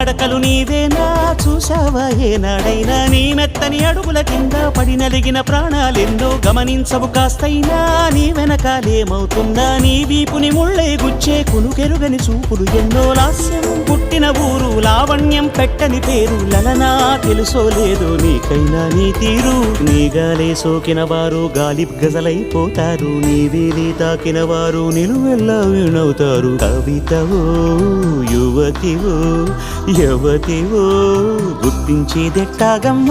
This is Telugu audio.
నడకలు నీవేనా చూసావా ఏనాడైనా నీ మెత్తని అడుగుల కింద పడి నలిగిన ప్రాణాలెన్నో గమనించవు కాస్తైనా నీ వెనకాలేమవుతుందా నీ వీపుని ముళ్ళై గుచ్చే కునుకెరుగని చూపులు ఎన్నో లాస్యం పుట్టిన ఊరు లావణ్యం పెట్టని పేరు లలనా తెలుసో లేదో నీకైనా నీ తీరు నీ గాలే సోకిన వారు గాలి గజలైపోతారు నీ వేలి తాకిన వారు నిలువెల్లా వినవుతారు కవితవో యువతివో యవతివో గుర్తించేదెట్టాగమ్మ